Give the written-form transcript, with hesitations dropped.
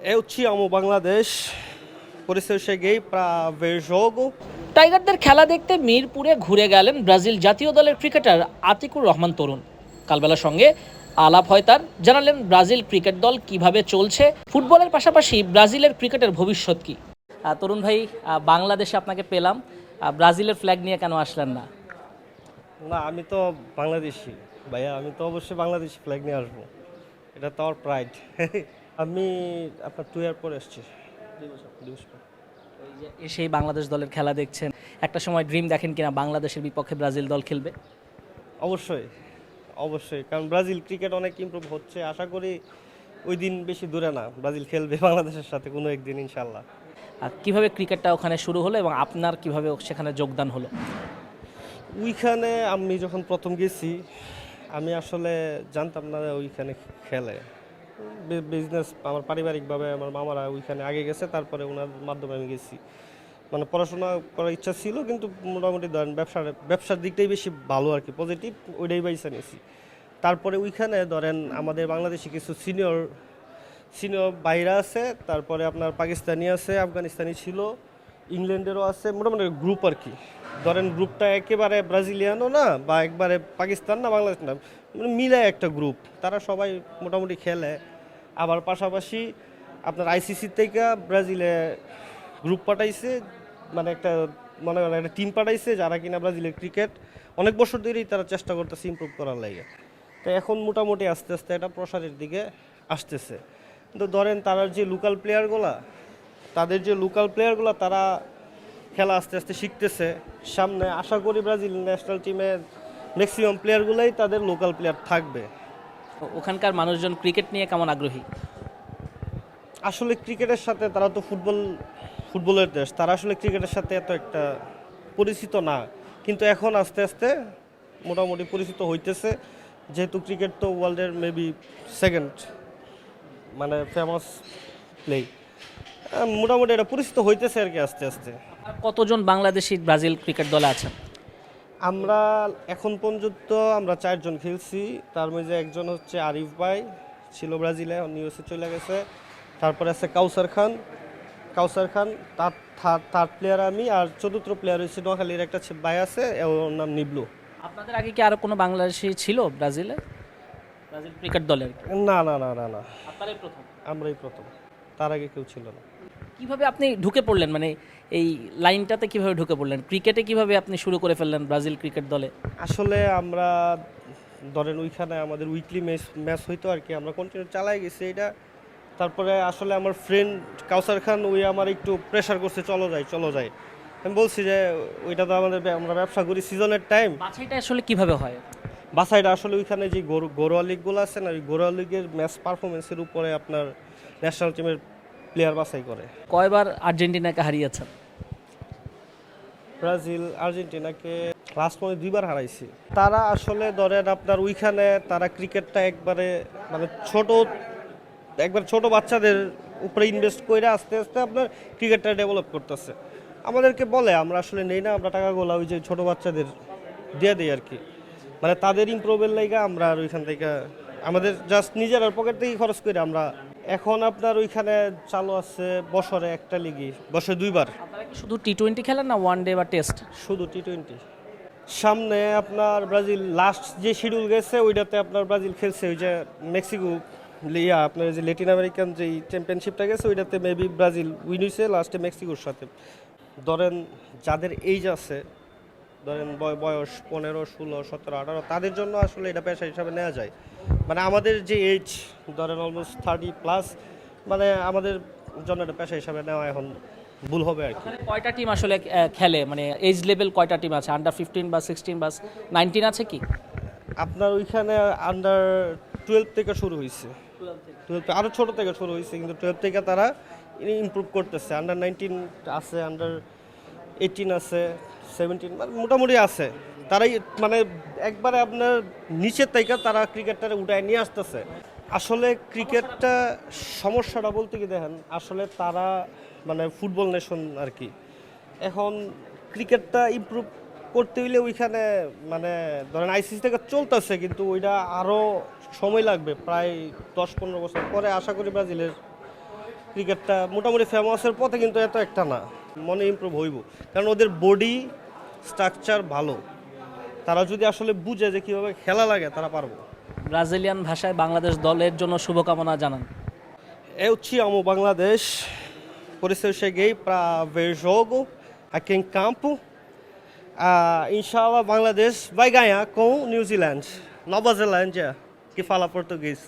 Eu te amo, Bangladesh. Por isso eu cheguei para ver jogo. টাইগারদের খেলা দেখতে মিরপুরে ঘুরে গেলেন ব্রাজিল জাতীয় দলের ক্রিকেটার আতিকুর রহমান তরুণ। কালবেলার সঙ্গে আলাপ হয় তার, জানালেন ব্রাজিল ক্রিকেট দল কিভাবে চলছে, ফুটবলের পাশাপাশি ব্রাজিলের ক্রিকেটের ভবিষ্যৎ কি। তরুণ ভাই, বাংলাদেশে আপনাকে পেলাম, ব্রাজিলের ফ্ল্যাগ নিয়ে কেন আসলেন না? না, আমি তো বাংলাদেশি ভাইয়া, আমি তো অবশ্যই বাংলাদেশি ফ্ল্যাগ নিয়ে আসবো। এটা তো আমার প্রাইড। আমি আপনার 2 ইয়ার পরে এসেছি। 2 বছর পর। এই যে এসেই বাংলাদেশ দলের খেলা দেখছেন, একটা সময় ড্রিম দেখেন কিনা বাংলাদেশের বিপক্ষে ব্রাজিল দল খেলবে? অবশ্যই, অবশ্যই, কারণ ব্রাজিল ক্রিকেট অনেক ইমপ্রুভ হচ্ছে। আশা করি ওই দিন বেশি দূরে না, ব্রাজিল খেলবে বাংলাদেশের সাথে কোনো একদিন ইনশাল্লাহ। আর কিভাবে ক্রিকেটটা ওখানে শুরু হলো এবং আপনার কিভাবে সেখানে যোগদান হলো? ওইখানে আমি যখন প্রথম গেছি, আমি আসলে জানতাম না যে ওইখানে খেলে। বিজনেস আমার পারিবারিকভাবে আমার মামারা ওইখানে আগে গেছে, তারপরে ওনার মাধ্যমে আমি গেছি। মানে পড়াশোনা করার ইচ্ছা ছিল, কিন্তু মোটামুটি ধরেন ব্যবসার দিকটাই বেশি ভালো আর কি, পজিটিভ, ওইটাই বাইসা নিয়েছি। তারপরে ওইখানে ধরেন আমাদের বাংলাদেশি কিছু সিনিয়র সিনিয়র বাইরা আছে, তারপরে আপনার পাকিস্তানি আছে, আফগানিস্তানি ছিল, ইংল্যান্ডেরও আছে, মোটামুটি গ্রুপ আর কি। ধরেন গ্রুপটা একেবারে ব্রাজিলিয়ানও না বা একবারে পাকিস্তান না বাংলাদেশ না, মানে মিলে একটা গ্রুপ। তারা সবাই মোটামুটি খেলে। আবার পাশাপাশি আপনার আইসিসি থেকে ব্রাজিলে গ্রুপ পাঠাইছে, মানে একটা মনে করেন একটা টিম পাঠাইছে যারা কিনা ব্রাজিলের ক্রিকেট অনেক বছর ধরেই তারা চেষ্টা করতেছে ইমপ্রুভ করার লাগে। তো এখন মোটামুটি আস্তে আস্তে এটা প্রসারের দিকে আসতেছে। কিন্তু ধরেন তাদের যে লোকাল প্লেয়ারগুলো তারা খেলা আস্তে আস্তে শিখতেছে। সামনে আশা করি ব্রাজিল ন্যাশনাল টিমের ম্যাক্সিমাম প্লেয়ারগুলোই তাদের লোকাল প্লেয়ার থাকবে। ওখানকার মানুষজন ক্রিকেট নিয়ে কেমন আগ্রহী? আসলে ক্রিকেটের সাথে তারা তো ফুটবলের দেশ, তারা আসলে ক্রিকেটের সাথে এত একটা পরিচিত না, কিন্তু এখন আস্তে আস্তে মোটামুটি পরিচিত হইতেছে, যেহেতু ক্রিকেট তো ওয়ার্ল্ডের মেবি সেকেন্ড মানে ফেমাস প্লে। মোটামুটি এটা পরিচিত হইতেছে আর কি আস্তে আস্তে। আর কতজন বাংলাদেশি ব্রাজিল ক্রিকেট দলে আছেন? আমরা এখন পর্যন্ত আমরা 4 জন খেলছি। তার মধ্যে একজন হচ্ছে আরিফ ভাই, ছিল ব্রাজিলে, ইউএসএ চলে গেছে। তারপরে আছে কাউসার খান, তার থার্ড প্লেয়ার আমি, আর চতুর্থ প্লেয়ার হচ্ছে নোয়াখালীর একটা ভাই আছে, ওর নাম নিবলু। আপনাদের আগে কি আরো কোনো বাংলাদেশি ছিল ব্রাজিল ক্রিকেট দলের? না না না না না, আপনারাই প্রথম? আমরাই প্রথম, তার আগে কেউ ছিল না। কিভাবে আপনি ঢুকে পড়লেন, মানে এই লাইনটাতে কিভাবে ঢুকে পড়লেন, ক্রিকেটে কিভাবে আপনি শুরু করে ফেললেন ব্রাজিল ক্রিকেট দলে? আসলে আমরা ধরেন ওইখানে আমাদের উইকলি ম্যাচ হইতো আর কি, আমরা কন্টিনিউ চালাই গেছি এটা। তারপরে আসলে আমার ফ্রেন্ড কাউসার খান ওই আমার একটু প্রেশার করছে, চলো যাই। আমি বলছি যে ওইটা তো আমরা ব্যবসা করি, সিজনের টাইম। বাছাইটা আসলে কিভাবে হয়? বাসাইটা আসলে ওইখানে যে ঘরোয়া লিগগুলো আছে না, ওই ঘরোয়া লিগের ম্যাচ পারফরমেন্সের উপরে আপনার ন্যাশনাল টিমের প্লেয়ার বাছাই করে। কয়বার আর্জেন্টিনাকে হারিয়েছেন? ব্রাজিল আর্জেন্টিনাকে লাস্ট মনে 2বার হারাইছি। তারা আসলে ধরেন আপনার ওইখানে তারা ক্রিকেটটা একবারে মানে ছোট বাচ্চাদের উপরে ইনভেস্ট করে আস্তে আস্তে আপনার ক্রিকেটটা ডেভেলপ করতেছে। আমাদেরকে বলে আমরা আসলে নেই না, আমরা টাকাগুলো ওই যে ছোট বাচ্চাদের দিয়ে দিই আর কি, মানে তাদের ইমপ্রুভের লাইগা আমরা আর ওইখান থেকে আমাদের জাস্ট নিজের পকেট থেকে খরচ করে আমরা। এখন আপনার ওইখানে চালু আছে বছরে একটা লিগই, বছরে 2বার। আপনারা কি শুধু টি-20 খেলেন না ওয়ান ডে বা টেস্ট? শুধু টি-20। সামনে আপনার ব্রাজিল লাস্ট যে শিডিউল গেছে ওইটাতে আপনার ব্রাজিল খেলছে ওই যে মেক্সিকো আপনার যে ল্যাটিন আমেরিকান যে চ্যাম্পিয়নশিপটা গেছে ওইটাতে মেবি ব্রাজিল উইন হয়েছে লাস্টে মেক্সিকোর সাথে। ধরেন যাদের এইজ আছে, ধরেন বয়স 15, 16, 17, 18, তাদের জন্য আসলে এটা পেশা হিসাবে নেওয়া যায়। মানে আমাদের যে এইজ ধরেন অলমোস্ট 30+, মানে আমাদের জন্য এটা পেশা হিসাবে নেওয়া এখন ভুল হবে আর কি। ওখানে কয়টা টিম আসলে খেলে, মানে এজ লেভেল কয়টা টিম আছে? আন্ডার 15 বা 16 বা 19 আছে কি? আপনার ওইখানে আন্ডার 12 থেকে শুরু হয়েছে, 12 আরও ছোটো থেকে শুরু হয়েছে, কিন্তু 12 থেকে তারা ইমপ্রুভ করতেছে। আন্ডার 19 আছে, আন্ডার 18 আছে, 17 মানে মোটামুটি আছে। তারাই মানে একবারে আপনার নিচের থেকে তারা ক্রিকেটটারে উঠায় নিয়ে আসতেছে। আসলে ক্রিকেটটা সমস্যাটা বলতে কি দেখেন, আসলে তারা মানে ফুটবল নেশন আর কি। এখন ক্রিকেটটা ইমপ্রুভ করতে হইলে ওইখানে মানে ধরেন আইসিসি থেকে চলতেছে, কিন্তু ওইটা আরও সময় লাগবে, প্রায় 10-15 বছর পরে আশা করি ব্রাজিলের ক্রিকেটটা মোটামুটি ফেমাসের পথে, কিন্তু এত একটা না, মনে ইমপ্রুভ হইব, কারণ ওদের বডি স্ট্রাকচার ভালো, তারা যদি আসলে বুঝে যে কীভাবে খেলা লাগে তারা পারবো। ব্রাজিলিয়ান ভাষায় বাংলাদেশ দলের জন্য শুভকামনা জানান। Eu te amo, Bangladesh. Por isso eu cheguei para ver jogo aqui em campo. Inshallah, Bangladesh vai ganhar com New Zealand, Nova Zelândia, que fala português.